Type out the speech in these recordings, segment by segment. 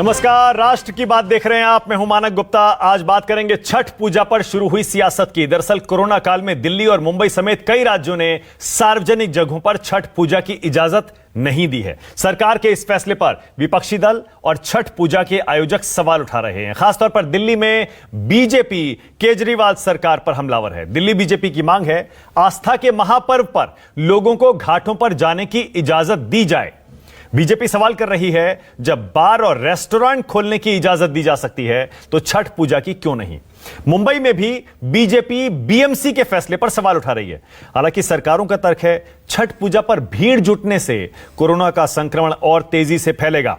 नमस्कार, राष्ट्र की बात देख रहे हैं आप। मैं हूं मानक गुप्ता। आज बात करेंगे छठ पूजा पर शुरू हुई सियासत की। दरअसल कोरोना काल में दिल्ली और मुंबई समेत कई राज्यों ने सार्वजनिक जगहों पर छठ पूजा की इजाजत नहीं दी है। सरकार के इस फैसले पर विपक्षी दल और छठ पूजा के आयोजक सवाल उठा रहे हैं। खासतौर पर दिल्ली में बीजेपी केजरीवाल सरकार पर हमलावर है। दिल्ली बीजेपी की मांग है आस्था के महापर्व पर लोगों को घाटों पर जाने की इजाजत दी जाए। बीजेपी सवाल कर रही है, जब बार और रेस्टोरेंट खोलने की इजाजत दी जा सकती है तो छठ पूजा की क्यों नहीं। मुंबई में भी बीजेपी बीएमसी के फैसले पर सवाल उठा रही है। हालांकि सरकारों का तर्क है छठ पूजा पर भीड़ जुटने से कोरोना का संक्रमण और तेजी से फैलेगा।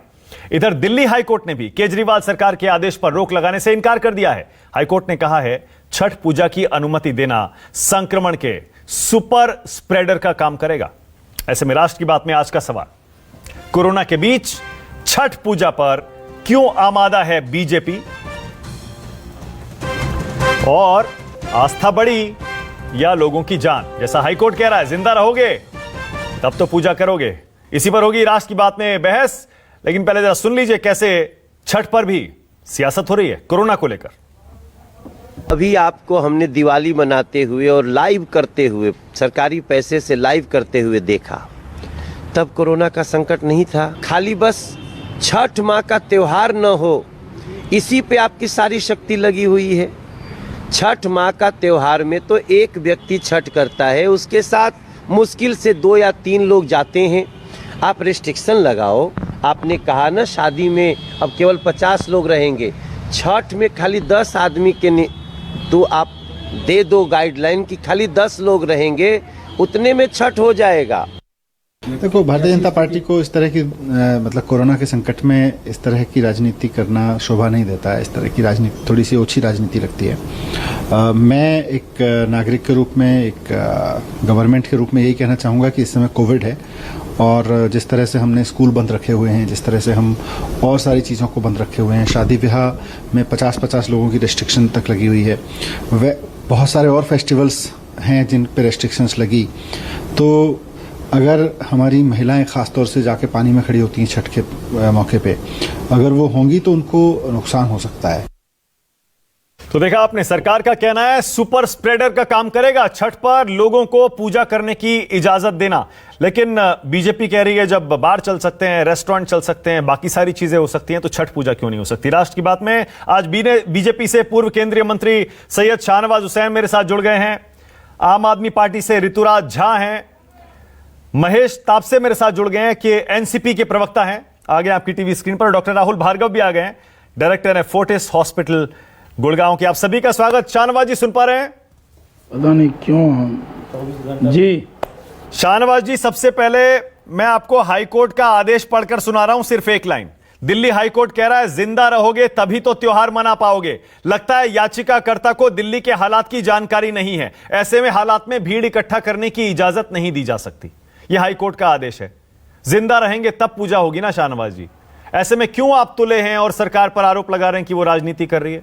इधर दिल्ली हाईकोर्ट ने भी केजरीवाल सरकार के आदेश पर रोक लगाने से इनकार कर दिया है। हाईकोर्ट ने कहा है छठ पूजा की अनुमति देना संक्रमण के सुपर स्प्रेडर का काम करेगा। ऐसे में राष्ट्र की बात में आज का सवाल, कोरोना के बीच छठ पूजा पर क्यों आमादा है बीजेपी, और आस्था बढ़ी या लोगों की जान। जैसा हाईकोर्ट कह रहा है जिंदा रहोगे तब तो पूजा करोगे। इसी पर होगी राष्ट्र की बात में बहस। लेकिन पहले जरा सुन लीजिए कैसे छठ पर भी सियासत हो रही है कोरोना को लेकर। अभी आपको हमने दिवाली मनाते हुए और लाइव करते हुए, सरकारी पैसे से लाइव करते हुए देखा। तब कोरोना का संकट नहीं था। खाली बस छठ माँ का त्योहार न हो, इसी पे आपकी सारी शक्ति लगी हुई है। छठ माँ का त्योहार में तो एक व्यक्ति छठ करता है, उसके साथ मुश्किल से 2 या 3 लोग जाते हैं। आप रिस्ट्रिक्शन लगाओ। आपने कहा ना शादी में अब केवल 50 लोग रहेंगे, छठ में खाली 10 आदमी के तो आप दे दो गाइडलाइन कि खाली 10 लोग रहेंगे, उतने में छठ हो जाएगा। देखो, भारतीय जनता पार्टी को इस तरह की मतलब कोरोना के संकट में इस तरह की राजनीति करना शोभा नहीं देता है। इस तरह की राजनीति थोड़ी सी ओछी राजनीति लगती है। मैं एक नागरिक के रूप में, एक गवर्नमेंट के रूप में यही कहना चाहूँगा कि इस समय कोविड है और जिस तरह से हमने स्कूल बंद रखे हुए हैं, जिस तरह से हम और सारी चीज़ों को बंद रखे हुए हैं, शादी ब्याह में 50-50 लोगों की रेस्ट्रिक्शन तक लगी हुई है, वह बहुत सारे और फेस्टिवल्स हैं जिन पे रेस्ट्रिक्शंस लगी। तो अगर हमारी महिलाएं खास तौर से जाके पानी में खड़ी होती हैं छठ के मौके पे, अगर वो होंगी तो उनको नुकसान हो सकता है। तो देखा आपने, सरकार का कहना है सुपर स्प्रेडर का काम करेगा छठ पर लोगों को पूजा करने की इजाजत देना। लेकिन बीजेपी कह रही है जब बार चल सकते हैं, रेस्टोरेंट चल सकते हैं, बाकी सारी चीजें हो सकती हैं, तो छठ पूजा क्यों नहीं हो सकती। राष्ट्र की बात में आज बीजेपी से पूर्व केंद्रीय मंत्री सैयद शाहनवाज हुसैन मेरे साथ जुड़ गए हैं। आम आदमी पार्टी से ऋतुराज झा हैं। महेश तापसे मेरे साथ जुड़ गए हैं कि एनसीपी के प्रवक्ता हैं। आगे आपकी टीवी स्क्रीन पर डॉक्टर राहुल भार्गव भी आ गए हैं, डायरेक्टर है फोर्टिस हॉस्पिटल गुड़गांव के। आप सभी का स्वागत। शाहनवाज जी सुन पा रहे हैं? पता नहीं क्यों हम जी। शाहनवाज जी, सबसे पहले मैं आपको हाईकोर्ट का आदेश पढ़कर सुना रहा हूं, सिर्फ एक लाइन। दिल्ली हाईकोर्ट कह रहा है जिंदा रहोगे तभी तो त्योहार मना पाओगे। लगता है याचिकाकर्ता को दिल्ली के हालात की जानकारी नहीं है। ऐसे में हालात में भीड़ इकट्ठा करने की इजाजत नहीं दी जा सकती। यह हाईकोर्ट का आदेश है। जिंदा रहेंगे तब पूजा होगी ना शाहनवाज जी। ऐसे में क्यों आप तुले हैं और सरकार पर आरोप लगा रहे हैं कि वो राजनीति कर रही है?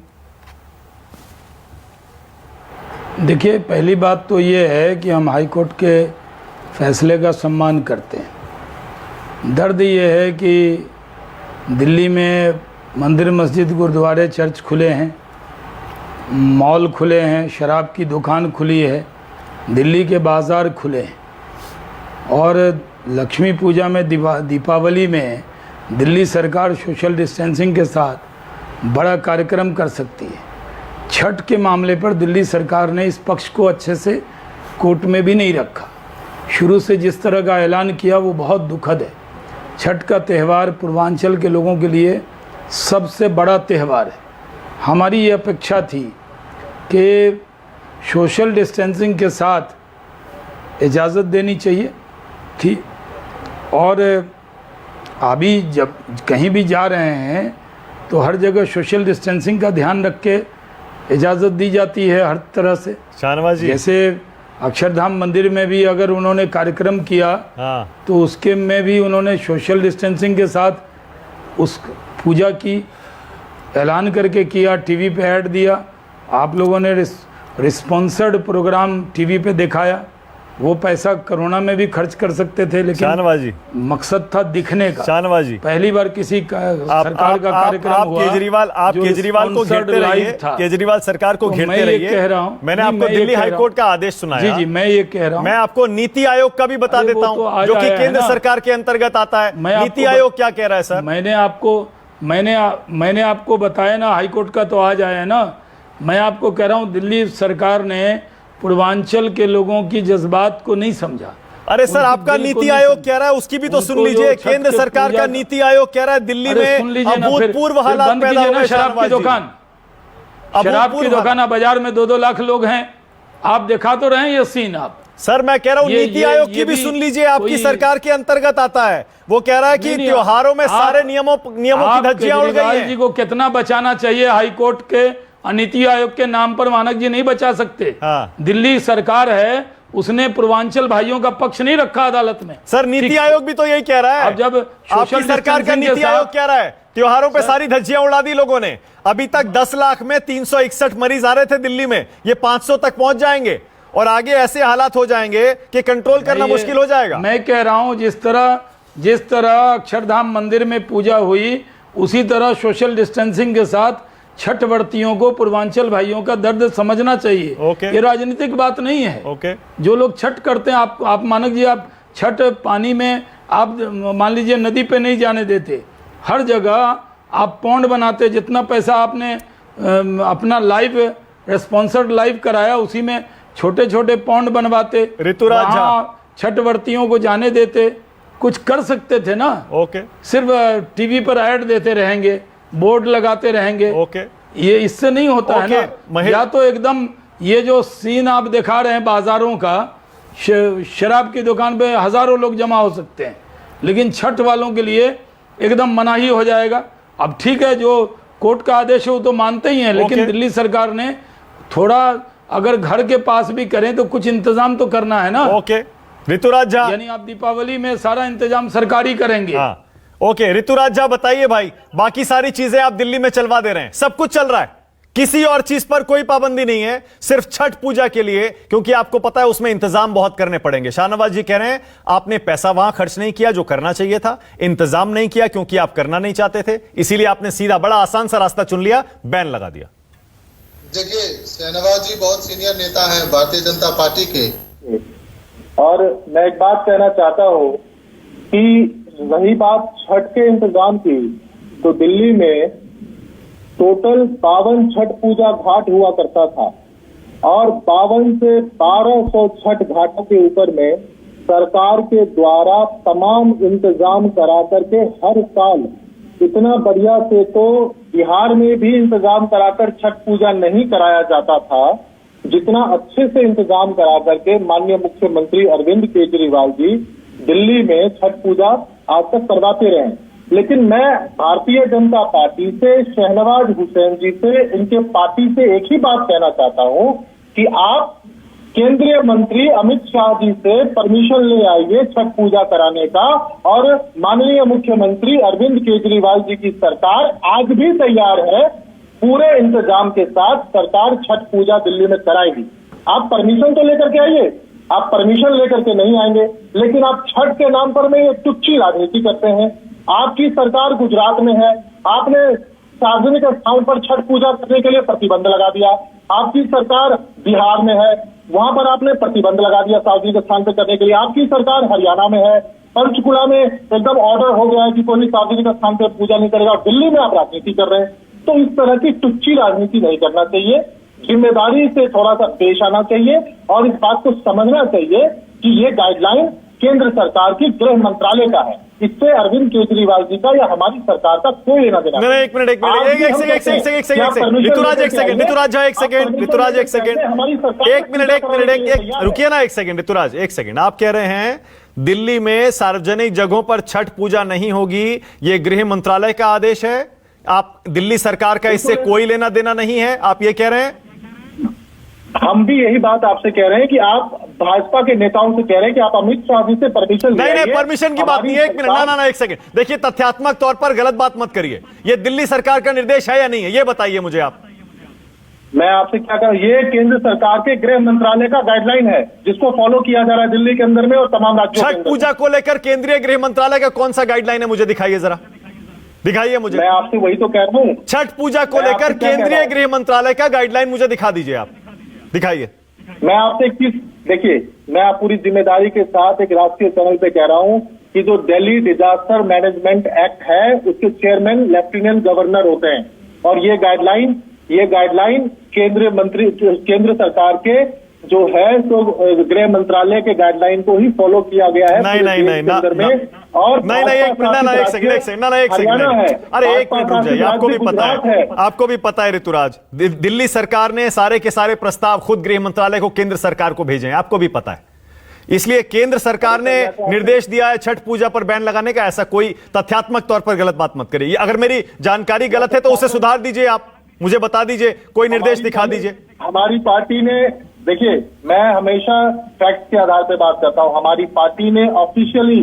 देखिए, पहली बात तो ये है कि हम हाईकोर्ट के फैसले का सम्मान करते हैं। दर्द ये है कि दिल्ली में मंदिर, मस्जिद, गुरुद्वारे, चर्च खुले हैं, मॉल खुले हैं, शराब की दुकान खुली है, दिल्ली के बाज़ार खुले हैं और लक्ष्मी पूजा में, दीपावली में दिल्ली सरकार सोशल डिस्टेंसिंग के साथ बड़ा कार्यक्रम कर सकती है। छठ के मामले पर दिल्ली सरकार ने इस पक्ष को अच्छे से कोर्ट में भी नहीं रखा। शुरू से जिस तरह का ऐलान किया वो बहुत दुखद है। छठ का त्यौहार पूर्वांचल के लोगों के लिए सबसे बड़ा त्यौहार है। हमारी ये अपेक्षा थी कि सोशल डिस्टेंसिंग के साथ इजाज़त देनी चाहिए थी, और अभी जब कहीं भी जा रहे हैं तो हर जगह सोशल डिस्टेंसिंग का ध्यान रख के इजाज़त दी जाती है हर तरह से। शाहनवाज जी, जैसे अक्षरधाम मंदिर में भी अगर उन्होंने कार्यक्रम किया तो उसके में भी उन्होंने सोशल डिस्टेंसिंग के साथ उस पूजा की ऐलान करके किया, टीवी पे ऐड दिया, आप लोगों ने रिस्पॉन्सर्ड प्रोग्राम टीवी पे दिखाया। वो पैसा कोरोना में भी खर्च कर सकते थे, लेकिन शाहनवाज जी, मकसद था दिखने का। शाहनवाज जी, पहली बार किसी सरकार का कार्यक्रम आप हुआ, आप जो केजरीवाल को sponsored घेरते रहिए, live था। केजरीवाल सरकार को तो घेरते मैं ये रहिए। कह रहा हूं, मैंने नहीं, आपको मैं ये दिल्ली कह हाई रहा कोर्ट हूं। का आदेश सुनाया। जी, मैं ये कह रहा हूं। मैं आपको नीति आयोग का भी बता अरे देता वो तो हूं, आज जो कि आया है केंद्र ना। सरकार के अंतर्गत आता है। मैं नीति आपको आयोग क्या कह रहा है सर? मैंने आपको बताया ना, हाईकोर्ट का तो आज आया है ना। मैं आपको कह रहा हूं, दिल्ली सरकार ने पूर्वांचल के लोगों की जज्बात को नहीं समझा। अरे सर, उनकी आपका दिल को नीति नहीं आयोग समझा। कह रहा है, उसकी भी तो सुन उनको जो लीजिए। छत केंद्र के सरकार पूजा का नीति आयोग कह रहा है दिल्ली अरे सुन में लीजिए ना, फिर अभूतपूर्व हालात बंद पैदा कीजिए हो ना गए। शराब की शाहनवाज जी, दुकान, शराब की अभूतपूर्व दुकान बाजार में 2-2 लाख लोग हैं। आप दिखा तो रहे हैं ये सीन। आप सर, मैं कह रहा हूं नीति आयोग की भी सुन लीजिए, आपकी सरकार के अंतर्गत आता है। वो कह रहा है कि त्योहारों में सारे नियमों की धज्जियां उड़ गई केजरीवाल हैं। जी को कितना बचाना चाहिए, हाईकोर्ट के नीति आयोग के नाम पर मानक जी नहीं बचा सकते। हाँ। दिल्ली सरकार है, उसने पूर्वांचल भाइयों का पक्ष नहीं रखा अदालत में। सर, नीति आयोग भी तो यही कह रहा है। अब जब आपकी सोशल सरकार का डिस्टेंसिंग के नीति आयोग साथ- कह रहा है त्योहारों पे सारी धज्जियां उड़ा दी लोगों ने। अभी तक 10 लाख में 361 मरीज आ रहे थे दिल्ली में, ये 500 तक पहुंच जाएंगे और आगे ऐसे हालात हो जाएंगे कि कंट्रोल करना मुश्किल हो जाएगा। मैं कह रहा हूं, जिस तरह अक्षरधाम मंदिर में पूजा हुई, उसी तरह सोशल डिस्टेंसिंग के साथ छठ व्रतियों को, पूर्वांचल भाइयों का दर्द समझना चाहिए। ओके। ये राजनीतिक बात नहीं है। ओके। जो लोग छठ करते हैं, आप मानक जी, आप छठ पानी में, आप मान लीजिए नदी पे नहीं जाने देते, हर जगह आप पौंड बनाते। जितना पैसा आपने अपना लाइव स्पॉन्सर्ड लाइव कराया, उसी में छोटे छोटे पौंड बनवाते, ऋतुराज झा, वहाँ छठ व्रतियों को जाने देते। कुछ कर सकते थे ना। ओके। सिर्फ टीवी पर ऐड देते रहेंगे, बोर्ड लगाते रहेंगे। ओके। ये इससे नहीं होता है ना। या तो एकदम ये जो सीन आप दिखा रहे हैं बाजारों का, शराब की दुकान पे हजारों लोग जमा हो सकते हैं, लेकिन छठ वालों के लिए एकदम मनाही हो जाएगा। अब ठीक है, जो कोर्ट का आदेश है वो तो मानते ही हैं, लेकिन दिल्ली सरकार ने थोड़ा, अगर घर के पास भी करें तो कुछ इंतजाम तो करना है ना। ओके। ऋतुराज झा, यानी आप दीपावली में सारा इंतजाम सरकारी करेंगे। हाँ, ओके। ऋतुराज झा, बताइए भाई, बाकी सारी चीजें आप दिल्ली में चलवा दे रहे हैं, सब कुछ चल रहा है, किसी और चीज पर कोई पाबंदी नहीं है, सिर्फ छठ पूजा के लिए, क्योंकि आपको पता है उसमें इंतजाम बहुत करने पड़ेंगे। शाहनवाज जी कह रहे हैं आपने पैसा वहां खर्च नहीं किया जो करना चाहिए था, इंतजाम नहीं किया क्योंकि आप करना नहीं चाहते थे, इसीलिए आपने सीधा बड़ा आसान सा रास्ता चुन लिया, बैन लगा दिया। देखिए, शाहनवाज जी बहुत सीनियर नेता हैं भारतीय जनता पार्टी के, और मैं एक बात कहना चाहता हूँ कि रही बात छठ के इंतजाम की, तो दिल्ली में टोटल 52 छठ पूजा घाट हुआ करता था, और 52 से 1200 छठ घाटों के ऊपर में सरकार के द्वारा तमाम इंतजाम करा करके हर साल इतना बढ़िया से तो बिहार में भी इंतजाम कराकर छठ पूजा नहीं कराया जाता था, जितना अच्छे से इंतजाम करा करके माननीय मुख्यमंत्री अरविंद केजरीवाल जी दिल्ली में छठ पूजा आज तक करवाते रहे। लेकिन मैं भारतीय जनता पार्टी से, शहनवाज हुसैन जी से, इनके पार्टी से एक ही बात कहना चाहता हूं कि आप केंद्रीय मंत्री अमित शाह जी से परमिशन ले आइए छठ पूजा कराने का, और माननीय मुख्यमंत्री अरविंद केजरीवाल जी की सरकार आज भी तैयार है, पूरे इंतजाम के साथ सरकार छठ पूजा दिल्ली में कराएगी। आप परमिशन तो लेकर के आइए, आप परमिशन लेकर के नहीं आएंगे, लेकिन आप छठ के नाम पर में ये तुच्छी राजनीति करते हैं। आपकी सरकार गुजरात में है, आपने सार्वजनिक स्थान पर छठ पूजा करने के लिए प्रतिबंध लगा दिया। आपकी सरकार बिहार में है, वहां पर आपने प्रतिबंध लगा दिया सार्वजनिक स्थान पर करने के लिए। आपकी सरकार हरियाणा में है, पंचकुला में एकदम ऑर्डर हो गया है कि कोई सार्वजनिक स्थान पर पूजा नहीं करेगा, दिल्ली में आप राजनीति कर रहे हैं। तो इस तरह की तुच्छी राजनीति नहीं करना चाहिए, जिम्मेदारी से थोड़ा सा पेश आना चाहिए, और इस बात को समझना चाहिए कि ये गाइडलाइन केंद्र सरकार की गृह मंत्रालय का है, इससे अरविंद केजरीवाल जी का या हमारी सरकार का कोई लेना देना नहीं। एक मिनट, रुकिए ना, एक सेकंड ऋतुराज, एक सेकंड। आप कह रहे हैं दिल्ली में सार्वजनिक जगहों पर छठ पूजा नहीं होगी, ये गृह मंत्रालय का आदेश है, आप दिल्ली सरकार का इससे कोई लेना देना नहीं है, आप ये कह रहे हैं? हम भी यही बात आपसे कह रहे हैं कि आप भाजपा के नेताओं से कह रहे हैं कि आप अमित शाह जी से परमिशन नहीं, परमिशन की बात नहीं है। एक मिनट, ना, एक सेकंड। देखिए, तथ्यात्मक तौर पर गलत बात मत करिए। ये दिल्ली सरकार का निर्देश है या नहीं है, ये बताइए मुझे आप। मैं आपसे क्या कह, ये केंद्र सरकार के गृह मंत्रालय का गाइडलाइन है जिसको फॉलो किया जा रहा है दिल्ली के अंदर में और तमाम राज्यों के छठ अंदर। पूजा को लेकर केंद्रीय गृह मंत्रालय का कौन सा गाइडलाइन है, मुझे दिखाइए जरा, दिखाइए मुझे। मैं आपसे वही तो कह रहा हूं। छठ पूजा को मैं लेकर आपसे क्या कह रहा केंद्रीय हूं? गृह मंत्रालय का गाइडलाइन मुझे दिखा दीजिए, आप दिखाइए। मैं आपसे एक चीज देखिए, मैं आप पूरी जिम्मेदारी के साथ एक राष्ट्रीय चैनल पे कह रहा हूं कि जो दिल्ली डिजास्टर मैनेजमेंट एक्ट है उसके चेयरमैन लेफ्टिनेंट गवर्नर होते हैं, और ये गाइडलाइन केंद्र सरकार के जो है तो गृह मंत्रालय के गाइडलाइन को ही फॉलो किया गया है। नहीं नहीं नहीं ना, और नहीं नहीं एक सेकंड अरे एक मिनट रुक जाइए, आपको भी पता है ऋतुराज, दिल्ली सरकार ने सारे के सारे प्रस्ताव खुद गृह मंत्रालय को केंद्र सरकार को भेजे हैं, आपको भी पता है। इसलिए केंद्र सरकार ने निर्देश दिया है छठ पूजा पर बैन लगाने का। ऐसा कोई तथ्यात्मक तौर पर गलत बात मत करिए, अगर मेरी जानकारी गलत है तो उसे सुधार दीजिए, आप मुझे बता दीजिए, कोई निर्देश दिखा दीजिए। हमारी पार्टी ने, देखिए मैं हमेशा फैक्ट के आधार पर बात करता हूं, हमारी पार्टी ने ऑफिशियली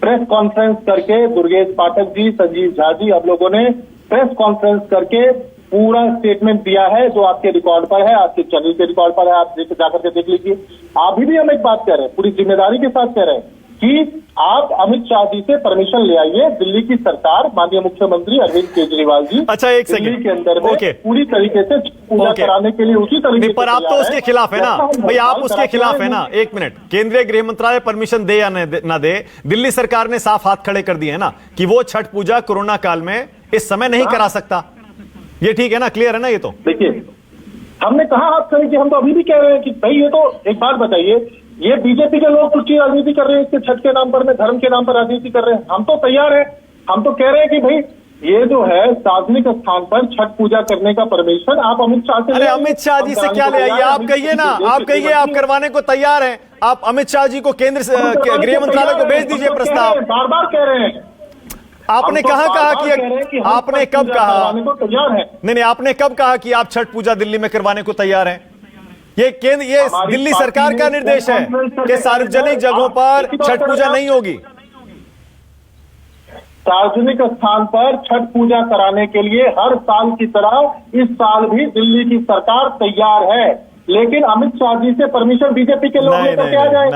प्रेस कॉन्फ्रेंस करके, दुर्गेश पाठक जी, संजीव झा जी, अब लोगों ने प्रेस कॉन्फ्रेंस करके पूरा स्टेटमेंट दिया है जो आपके रिकॉर्ड पर है, आपके चैनल के रिकॉर्ड पर है, आप जाकर के देख लीजिए। अभी भी हम एक बात कह रहे हैं, पूरी जिम्मेदारी के साथ कह रहे हैं कि आप अमित शाह जी से परमिशन ले आइए, दिल्ली की सरकार, माननीय मुख्यमंत्री अरविंद केजरीवाल जी, अच्छा एक सेकंड, दिल्ली के अंदर में ओके, पूरी तरीके से पूजा कराने के लिए उसी तरीके से। पर आप तो उसके खिलाफ है ना भाई, आप उसके खिलाफ है ना। एक मिनट, केंद्रीय गृह मंत्रालय परमिशन दे या ना दे, दिल्ली सरकार ने साफ हाथ खड़े कर दिए हैं ना कि वो छठ पूजा कोरोना काल में इस समय नहीं करा सकता। ये ठीक है ना, क्लियर है ना? ये तो देखिए, हमने कहा हाथ खड़े कि हम तो अभी भी कह रहे हैं कि भाई ये तो एक बात बताइए, ये बीजेपी के लोग कुछ राजनीति कर रहे हैं, इसके छठ के नाम पर, में धर्म के नाम पर राजनीति कर रहे हैं। हम तो तैयार हैं, हम तो कह रहे हैं कि भाई ये जो है सार्वजनिक स्थान पर छठ पूजा करने का परमिशन आप अमित शाह से, अरे अमित शाह जी से क्या ले आइए, आप कहिए ना, आप कहिए आप करवाने को तैयार हैं, आप अमित शाह जी को केंद्र गृह मंत्रालय को भेज दीजिए प्रस्ताव। बार बार कह रहे हैं, आपने कहाँ कहा कि आपने कब कहा, नहीं, आपने कब कहा कि आप छठ पूजा दिल्ली में करवाने को तैयार हैं? ये दिल्ली सरकार का निर्देश है कि सार्वजनिक जगहों पर छठ पूजा नहीं होगी। सार्वजनिक स्थान पर छठ पूजा कराने के लिए हर साल की तरह इस साल भी दिल्ली की सरकार तैयार है, लेकिन अमित शाह जी से परमिशन बीजेपी के लोग लेकर के आ जाए।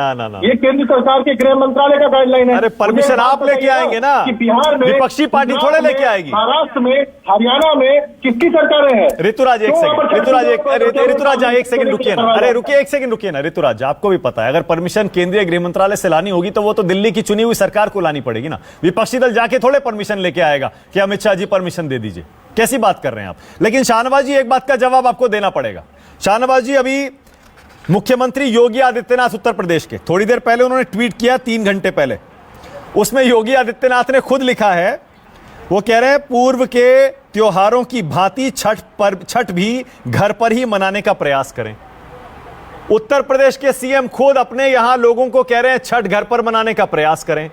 ये केंद्र सरकार के गृह मंत्रालय का गाइडलाइन है। अरे परमिशन आप लेके आएंगे ना, कि बिहार में विपक्षी पार्टी थोड़े लेके आएगी। महाराष्ट्र में, हरियाणा में किसकी सरकारें हैं? ऋतुराज एक सेकंड, ऋतुराज एक सेकंड रुकिए ना, अरे रुकिए, एक सेकंड रुकिए ना ऋतुराज, आपको भी पता है अगर परमिशन केंद्रीय गृह मंत्रालय से लानी होगी तो वो तो दिल्ली की चुनी हुई सरकार को लानी पड़ेगी ना। विपक्षी दल जाके थोड़े परमिशन लेके आएगा कि अमित शाह जी परमिशन दे दीजिए, कैसी बात कर रहे हैं आप? लेकिन शाहनवाज जी एक बात का जवाब आपको देना पड़ेगा। शाहनवाज जी, अभी मुख्यमंत्री योगी आदित्यनाथ उत्तर प्रदेश के, थोड़ी देर पहले उन्होंने ट्वीट किया 3 घंटे पहले, उसमें योगी आदित्यनाथ ने खुद लिखा है, वो कह रहे हैं पूर्व के त्योहारों की भांति छठ भी घर पर ही मनाने का प्रयास करें। उत्तर प्रदेश के सीएम खुद अपने यहां लोगों को कह रहे हैं छठ घर पर मनाने का प्रयास करें,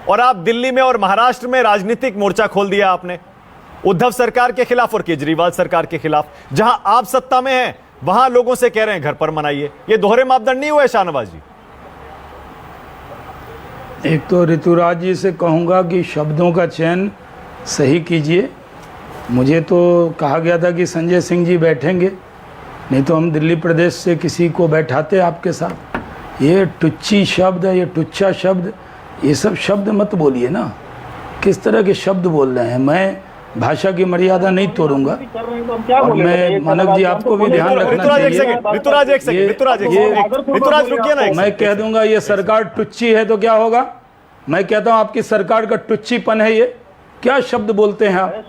और आप दिल्ली में और महाराष्ट्र में राजनीतिक मोर्चा खोल दिया आपने उद्धव सरकार के खिलाफ और केजरीवाल सरकार के खिलाफ। जहां आप सत्ता में हैं वहां लोगों से कह रहे हैं घर पर मनाइए। ये दोहरे मापदंड नहीं हुए शाहनवाज जी? एक तो ऋतुराज जी से कहूंगा कि शब्दों का चयन सही कीजिए। मुझे तो कहा गया था कि संजय सिंह जी बैठेंगे, नहीं तो हम दिल्ली प्रदेश से किसी को बैठाते आपके साथ। ये टुच्ची शब्द है, ये टुच्चा शब्द, ये सब शब्द मत बोलिए ना। किस तरह के शब्द बोल रहे हैं? मैं भाषा की मर्यादा नहीं तोड़ूंगा, और मैं मानक जी आपको भी ध्यान रखना चाहिए। ऋतुराज रुकिए ना, मैं कह दूंगा ये सरकार टुच्ची है तो क्या होगा? मैं कहता हूं आपकी सरकार का टुच्चीपन है ये। क्या शब्द बोलते हैं आप?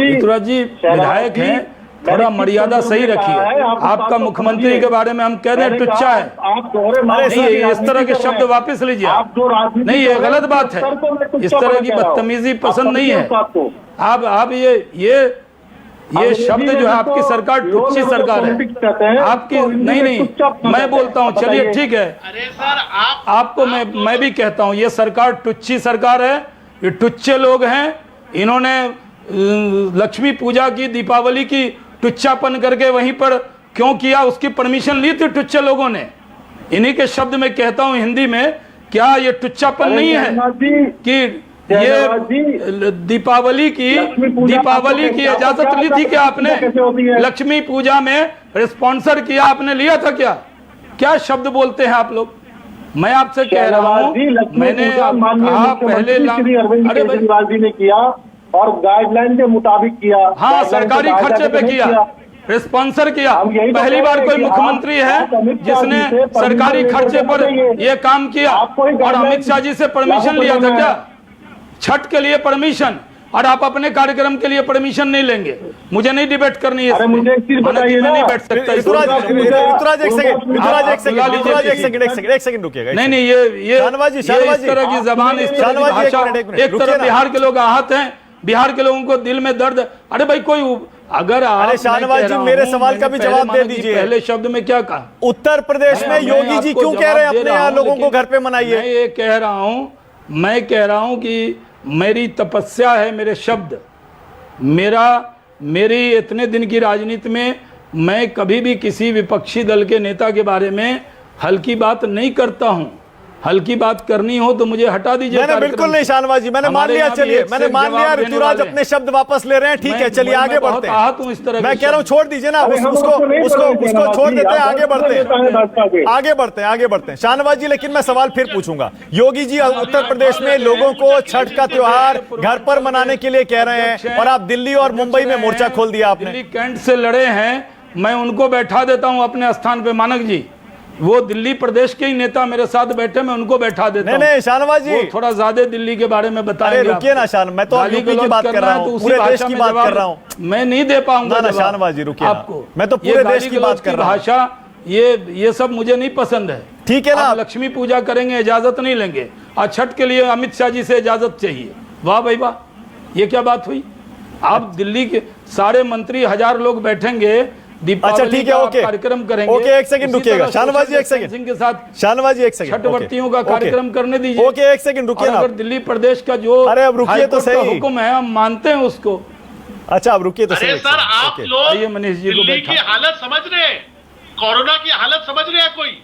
ऋतुराज जी विधायक हैं, थोड़ा मर्यादा सही रखिए। आपका मुख्यमंत्री के बारे में हम कह रहे हैं टुच्चा है, नहीं, इस तरह के शब्द वापस लीजिए आप। नहीं, ये गलत बात है, इस तरह की बदतमीजी पसंद नहीं है। आप ये शब्द जो है, आपकी सरकार टुच्ची सरकार है आपकी। नहीं, मैं बोलता हूँ, चलिए ठीक है, आपको मैं भी कहता हूँ ये सरकार टुच्ची सरकार है, ये टुच्चे लोग हैं। इन्होंने लक्ष्मी पूजा की, दीपावली की टुच्चापन करके वहीं पर क्यों किया? उसकी परमिशन ली थी टुच्चे लोगों ने। इन्हीं के शब्द में कहता हूं हिंदी में, क्या ये टुच्चापन नहीं है कि ये दीपावली की इजाजत ली थी क्या आपने? लक्ष्मी पूजा में स्पॉन्सर किया, आपने लिया था क्या? क्या शब्द बोलते हैं आप लोग? मैं आपसे कह रहा हूँ, मैंने कहा पहले अरे केजरीवाल जी ने किया और गाइडलाइन के मुताबिक किया। हाँ, सरकारी खर्चे पे किया, स्पॉन्सर किया। पहली बार कोई मुख्यमंत्री है जिसने सरकारी खर्चे पर यह काम किया। और अमित शाह जी से परमिशन लिया था क्या? छठ के लिए परमिशन, और आप अपने कार्यक्रम के लिए परमिशन नहीं लेंगे। मुझे नहीं डिबेट करनी है। अरे मुझे एक चीज बताइए ना, नहीं बैठ सकता। एक सेकंड रुकिएगा। नहीं, ये इस तरह की जबान, इस तरह की भाषा, एक तरफ बिहार के लोग आहत हैं, बिहार के लोगों को दिल में दर्द। अरे भाई, कोई अगर आप, शाहनवाज जी मेरे सवाल का भी जवाब दे दीजिए। पहले शब्द में क्या कहा? उत्तर प्रदेश में योगी जी क्यों कह रहे हैं अपने यहाँ लोगों को घर पे मनाइए? मैं ये कह रहा हूं कि मेरी तपस्या है, मेरे शब्द, मेरी इतने दिन की राजनीति में मैं कभी भी किसी विपक्षी दल के नेता के बारे में हल्की बात नहीं करता हूं। हल्की बात करनी हो तो मुझे हटा दीजिए। मैंने बिल्कुल नहीं शाहनवाज जी, मैंने मान लिया। चलिए, मैंने मान लिया, ऋतुराज अपने शब्द वापस ले रहे हैं। ठीक है, चलिए आगे बढ़ते हैं। इस तरह मैं कह रहा हूं छोड़ दीजिए ना, उसको छोड़ देते हैं, आगे बढ़ते हैं शाहनवाज जी। लेकिन मैं सवाल फिर पूछूंगा। योगी जी उत्तर प्रदेश में लोगों को छठ का त्योहार घर पर मनाने के लिए कह रहे हैं, और आप दिल्ली और मुंबई में मोर्चा खोल दिया आपने। दिल्ली कैंट से लड़े हैं, मैं उनको बैठा देता हूं अपने स्थान पे। मानक जी, वो दिल्ली प्रदेश के ही नेता मेरे साथ बैठे, मैं उनको बैठा देता हूं। नहीं शाहनवाज जी, थोड़ा ज्यादा दिल्ली के बारे में बताएंगे। रुकिए ना शाहन, मैं तो यूपी की बात कर रहा हूं, पूरे देश की बात कर रहा हूं। मैं नहीं दे पाऊंगा ना शाहनवाज जी, रुकिए आपको। मैं तो पूरे देश की बात कर रहा हूं। भाषा, ये सब मुझे नहीं पसंद है। ठीक है ना, लक्ष्मी पूजा करेंगे, इजाजत नहीं लेंगे, और छठ के लिए अमित शाह जी से इजाजत चाहिए। वाह भाई वाह, ये क्या बात हुई? आप दिल्ली के सारे मंत्री, 1000 लोग बैठेंगे, अच्छा ठीक है, ओके कार्यक्रम करेंगे। ओके, एक सेकंड रुकिएगा शाहनवाज जी, एक सेकंड के साथ शाहनवाज जी, एक सेकंड छठवर्तियों का कार्यक्रम करने दीजिए। ओके, एक सेकंड रुकिए ना। अगर दिल्ली प्रदेश का जो अरे अब रुकिए तो सही, हुक्म है, हम मानते हैं उसको। अच्छा अब रुकिए तो सही। अरे सर, आप लोग मनीष जी को दिल्ली की हालत समझ रहे हैं, कोरोना की हालत समझ रहे हैं? कोई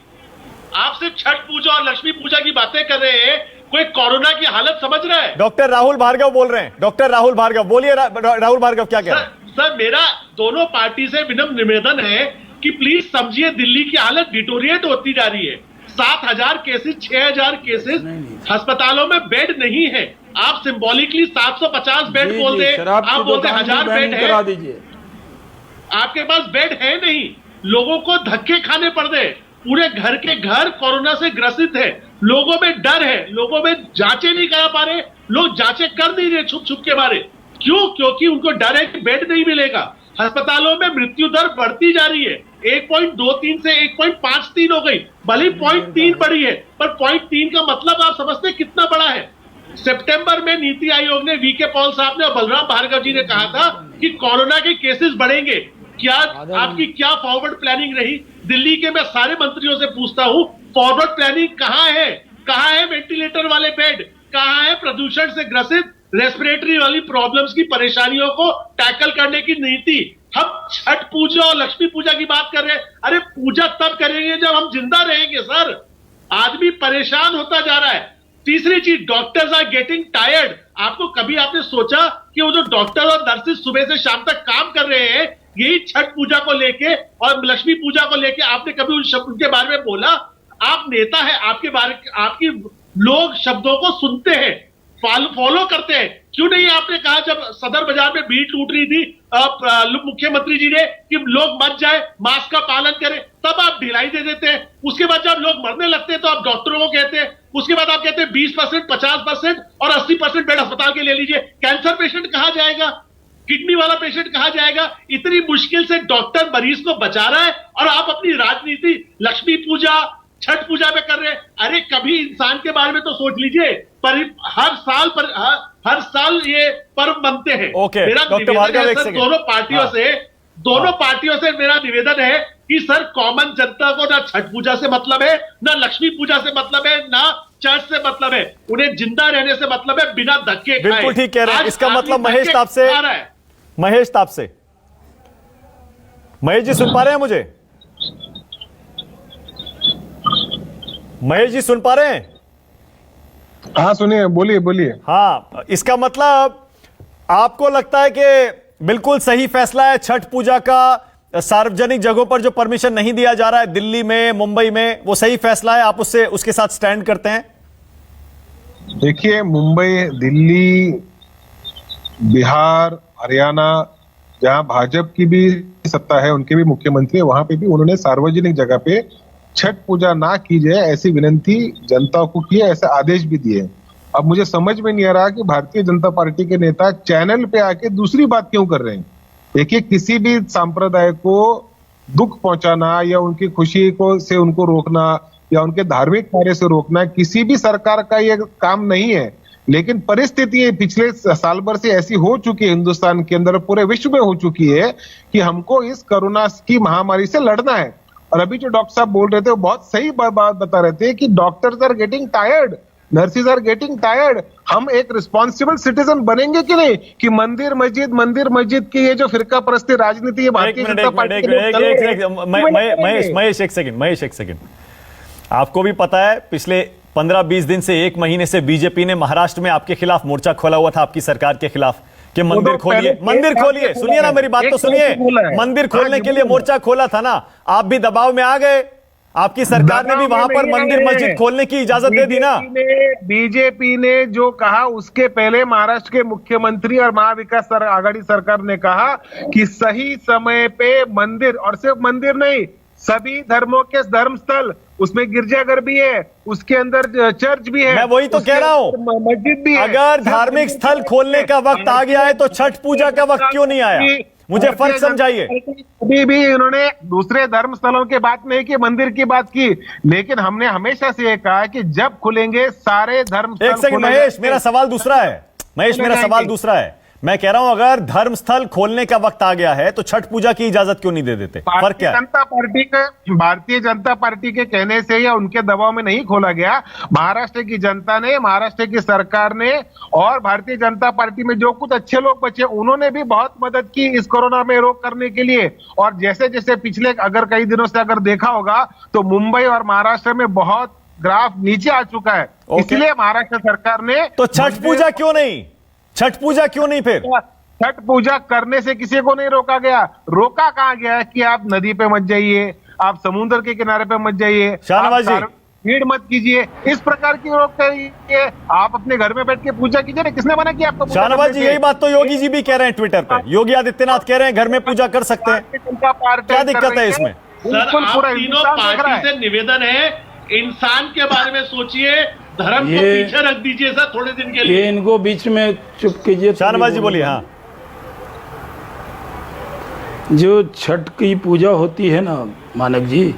आप सिर्फ छठ पूजा और लक्ष्मी पूजा की बातें कर रहे हैं, कोई कोरोना की हालत समझ रहा है? डॉक्टर राहुल भार्गव बोल रहे हैं। डॉक्टर राहुल भार्गव बोलिए। राहुल भार्गव क्या कह रहे हैं? सर, मेरा दोनों पार्टी से विनम्र निवेदन है कि प्लीज समझिए, दिल्ली की हालत डिटोरिएट होती जा रही है। 7000 केसेस, 6000 केसेस, अस्पतालों में बेड नहीं है। आप सिंबॉलिकली 750 बेड बोल दे, आप बोलते 1000 बेड है, आपके पास बेड है नहीं। लोगों को धक्के खाने पड़ रहे, पूरे घर के घर कोरोना से ग्रसित है, लोगों में डर है, लोगों में जांचें नहीं करा पा रहे, लोग जांचें कर नहीं रहे छुप छुप के मारे। क्यों? क्योंकि उनको डर है कि बेड नहीं मिलेगा। अस्पतालों में मृत्यु दर बढ़ती जा रही है, 1.23 से 1.53 हो गई, भले 0.3 बढ़ी है, पर 0.3 का मतलब आप समझते हैं कितना बड़ा है? सितंबर में नीति आयोग ने, वीके पॉल साहब ने और बलराम भार्गव जी ने कहा था कि कोरोना के केसेस बढ़ेंगे। क्या आपकी क्या फॉरवर्ड प्लानिंग रही? दिल्ली के मैं सारे मंत्रियों से पूछता हूं, फॉरवर्ड प्लानिंग कहां है? कहां है वेंटिलेटर वाले बेड? कहां है प्रदूषण से ग्रसित रेस्पिरेटरी वाली प्रॉब्लम्स की परेशानियों को टैकल करने की नीति? हम छठ पूजा और लक्ष्मी पूजा की बात कर रहे हैं। अरे पूजा तब करेंगे जब हम जिंदा रहेंगे सर। आदमी परेशान होता जा रहा है। तीसरी चीज, डॉक्टर्स आर गेटिंग टायर्ड। आपने सोचा कि वो जो डॉक्टर और नर्सेस सुबह से शाम तक काम कर रहे हैं, यही छठ पूजा को लेके और लक्ष्मी पूजा को लेके आपने कभी उनके बारे में बोला? आप नेता है, आपकी लोग शब्दों को सुनते हैं, फॉलो करते हैं। क्यों नहीं आपने कहा जब सदर बाजार में भीड़ टूट रही थी मुख्यमंत्री जी ने कि लोग मत जाए, मास्क का पालन करें, तब आप ढिलाई दे देते हैं। उसके बाद जब लोग मरने लगते हैं तो आप डॉक्टरों को कहते हैं, उसके बाद आप कहते हैं 20%, 50% और 80% बेड अस्पताल के ले लीजिए। कैंसर पेशेंट कहां जाएगा? किडनी वाला पेशेंट कहां जाएगा? इतनी मुश्किल से डॉक्टर मरीज को बचा रहा है और आप अपनी राजनीति लक्ष्मी पूजा, छठ पूजा में कर रहे हैं। अरे कभी इंसान के बारे में तो सोच लीजिए। पर हर साल ये पर्व मनते हैं। मेरा निवेदन है सर दोनों पार्टियों से मेरा निवेदन है कि सर कॉमन जनता को ना छठ पूजा से मतलब है, ना लक्ष्मी पूजा से मतलब है, ना चर्च से मतलब है। उन्हें जिंदा रहने से मतलब है, बिना धक्के खाए। बिल्कुल ठीक कह रहे हैं। इसका मतलब महेश ताप से महेश जी सुन पा रहे हैं मुझे? महेश जी सुन पा रहे हैं? हाँ सुनिए, बोलिए। हाँ, इसका मतलब आपको लगता है कि बिल्कुल सही फैसला है छठ पूजा का सार्वजनिक जगहों पर जो परमिशन नहीं दिया जा रहा है दिल्ली में, मुंबई में, वो सही फैसला है? आप उसके साथ स्टैंड करते हैं? देखिए, मुंबई, दिल्ली, बिहार, हरियाणा, जहां भाजपा की भी सत्ता है, उनके भी मुख्यमंत्री है, वहां पे भी उन्होंने सार्वजनिक जगह पे छठ पूजा ना की जाए ऐसी विनती जनता को की है, ऐसे आदेश भी दिए। अब मुझे समझ में नहीं आ रहा कि भारतीय जनता पार्टी के नेता चैनल पे आके दूसरी बात क्यों कर रहे हैं। देखिए, किसी भी संप्रदाय को दुख पहुंचाना या उनकी खुशी को से उनको रोकना या उनके धार्मिक कार्य से रोकना किसी भी सरकार का ये काम नहीं है। लेकिन परिस्थिति पिछले साल भर से ऐसी हो चुकी है हिंदुस्तान के अंदर, पूरे विश्व में हो चुकी है कि हमको इस कोरोना की महामारी से लड़ना है। और अभी जो डॉक्टर साहब बोल रहे थे वो बहुत सही बात बता रहे थे कि doctors are getting tired, nurses are getting tired. हम एक रिस्पॉन्सिबल सिटीजन बनेंगे कि नहीं कि मंदिर मस्जिद की ये जो फिरका परस्ती राजनीति है भारतीय जनता पार्टी महेश एक सेकंड। आपको भी पता है पिछले 15-20 दिन से, 1 महीने से बीजेपी ने महाराष्ट्र में आपके खिलाफ मोर्चा खोला हुआ था, आपकी सरकार के खिलाफ, कि मंदिर खोलिए। सुनिए ना, मेरी बात तो सुनिए। मंदिर खोलने के लिए मोर्चा खोला था ना, आप भी दबाव में आ गए। आपकी सरकार ने भी वहां पर मंदिर मस्जिद खोलने की इजाजत दे दी ना। बीजेपी ने जो कहा उसके पहले महाराष्ट्र के मुख्यमंत्री और महाविकास आघाड़ी सरकार ने कहा कि सही समय पे मंदिर, और सिर्फ मंदिर नहीं, सभी धर्मों के धर्मस्थल, उसमें गिरजाघर भी है, उसके अंदर चर्च भी है, मैं वही तो कह रहा हूं, मस्जिद भी है। अगर धार्मिक स्थल खोलने का वक्त आ गया है तो छठ पूजा का वक्त क्यों नहीं आया? मुझे फर्क समझाइए। अभी भी इन्होंने दूसरे धर्म स्थलों की बात नहीं की, मंदिर की बात की, लेकिन हमने हमेशा से ये कहा कि जब खुलेंगे सारे धर्म। एक सेकंड महेश, मेरा सवाल दूसरा है। महेश, मेरा सवाल दूसरा है। मैं कह रहा हूं अगर धर्मस्थल खोलने का वक्त आ गया है तो छठ पूजा की इजाजत क्यों नहीं दे देते? फर्क क्या है? भारतीय जनता पार्टी के कहने से या उनके दबाव में नहीं खोला गया। महाराष्ट्र की जनता ने, महाराष्ट्र की सरकार ने और भारतीय जनता पार्टी में जो कुछ अच्छे लोग बचे उन्होंने भी बहुत मदद की इस कोरोना में रोक करने के लिए। और जैसे जैसे पिछले अगर कई दिनों से अगर देखा होगा तो मुंबई और महाराष्ट्र में बहुत ग्राफ नीचे आ चुका है। इसलिए महाराष्ट्र सरकार ने तो छठ पूजा क्यों नहीं? छठ पूजा क्यों नहीं? फिर छठ पूजा करने से किसी को नहीं रोका गया। रोका कहां गया कि आप नदी पे मत जाइए, आप समुद्र के किनारे पे मत जाइए, शाहनवाज जी भीड़ मत कीजिए, इस प्रकार की रोक करिए। आप अपने घर में बैठ के पूजा कीजिए ना, किसने मना किया आपको? शाहनवाज जी, यही बात तो योगी जी भी कह रहे हैं ट्विटर पे। योगी आदित्यनाथ कह रहे हैं घर में पूजा कर सकते हैं। क्या दिक्कत है इसमें? सर, आप तीनों पार्टी से निवेदन है, इंसान के बारे में सोचिए, धर्म को पीछे रख दीजिए सर थोड़े दिन के लिए। ये इनको बीच में चुप कीजिए। शाहनवाज जी बोलिए। हाँ, जो छठ की पूजा होती है ना मानक जी,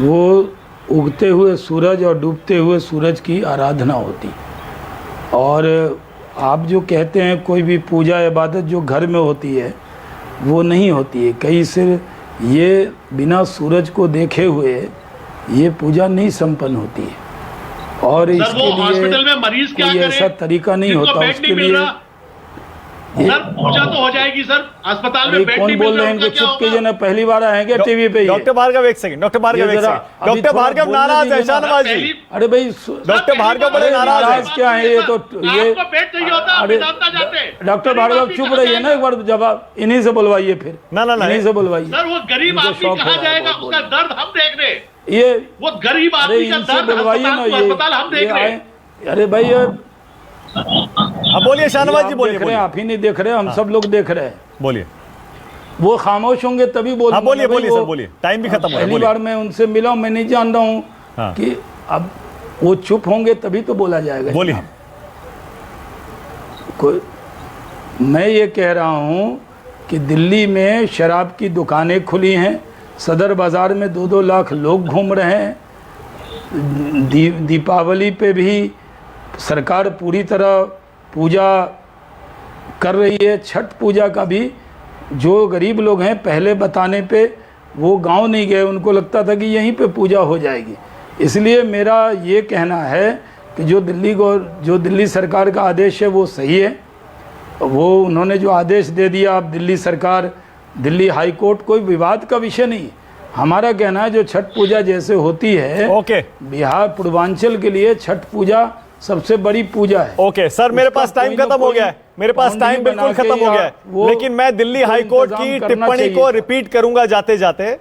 वो उगते हुए सूरज और डूबते हुए सूरज की आराधना होती। और आप जो कहते हैं कोई भी पूजा इबादत जो घर में होती है वो नहीं होती है। कई सिर्फ ये बिना सूरज को देखे हुए ये पूजा नहीं संपन्न होती है। और इसके लिए हॉस्पिटल में मरीज क्या कोई ऐसा तरीका नहीं होता उसके लिए। सर पूजा तो हो जाएगी सर, अस्पताल में बेड कौन नहीं बोल रहे हैं? इनको चुप कीजिए ना, पहली बार आएंगे टीवी पे। डॉक्टर भार्गव एक सेकंड, डॉक्टर भार्गव एक सेकंड। डॉक्टर भार्गव नाराज है शाहनवाज जी। अरे भाई डॉक्टर भार्गव बड़े नाराज है। क्या है ये? तो ये बेड चाहिए होता, अरे डॉक्टर भार्गव चुप रहिए ना, एक बार जवाब इन्हीं से बुलवाइए। फिर ना इन्हीं से बुलवाइए। सर वो गरीब आदमी कहाँ जाएगा? उसका दर्द हम देख रहे हैं। ये वो गरीब आदमी का दर्द अस्पताल हम देख रहे हैं। अरे भाई ये अब बोलिए शाहनवाज जी, बोलिए। आप ही नहीं देख रहे, हम सब लोग देख रहे हैं। बोलिए। वो खामोश होंगे तभी बोल। बोलिए बोलिए सर, बोलिए। टाइम भी खत्म हो गया। पहली बार मैं उनसे मिला हूं, मैं नहीं जान रहा हूं कि अब वो चुप होंगे तभी तो बोला जाएगा। बोलिए। मैं ये कह रहा हूं कि दिल्ली में शराब की दुकानें खुली हैं, सदर बाजार में 2-2 लाख लोग घूम रहे हैं। दीपावली पे भी सरकार पूरी तरह पूजा कर रही है। छठ पूजा का भी जो गरीब लोग हैं पहले बताने पे वो गांव नहीं गए, उनको लगता था कि यहीं पे पूजा हो जाएगी। इसलिए मेरा ये कहना है कि जो दिल्ली सरकार का आदेश है वो सही है। वो उन्होंने जो आदेश दे दिया, अब दिल्ली सरकार, दिल्ली हाई कोर्ट कोई विवाद का विषय नहीं। हमारा कहना है जो छठ पूजा जैसे होती है, बिहार पूर्वांचल के लिए छठ पूजा सबसे बड़ी पूजा है। ओके सर, मेरे पास टाइम खत्म हो गया है। मेरे पास टाइम बिल्कुल खत्म हो गया है, लेकिन मैं दिल्ली हाईकोर्ट की टिप्पणी को रिपीट करूंगा जाते जाते,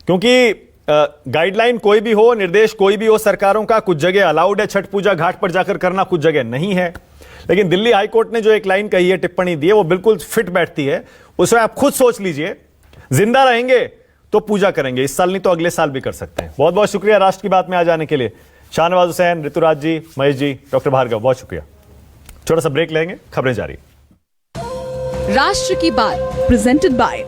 क्योंकि गाइडलाइन कोई भी हो, निर्देश कोई भी हो सरकारों का, कुछ जगह अलाउड है छठ पूजा घाट पर जाकर करना, कुछ जगह नहीं है। लेकिन दिल्ली हाईकोर्ट ने जो एक लाइन कही है, टिप्पणी दी है, वो बिल्कुल फिट बैठती है। उसमें आप खुद सोच लीजिए, जिंदा रहेंगे तो पूजा करेंगे, इस साल नहीं तो अगले साल भी कर सकते हैं। बहुत बहुत शुक्रिया राष्ट्र की बात में आ जाने के लिए। शाहनवाज हुसैन, ऋतुराज जी, महेश जी, डॉक्टर भार्गव, बहुत शुक्रिया। छोटा सा ब्रेक लेंगे, खबरें जारी। राष्ट्र की बात प्रेजेंटेड बाय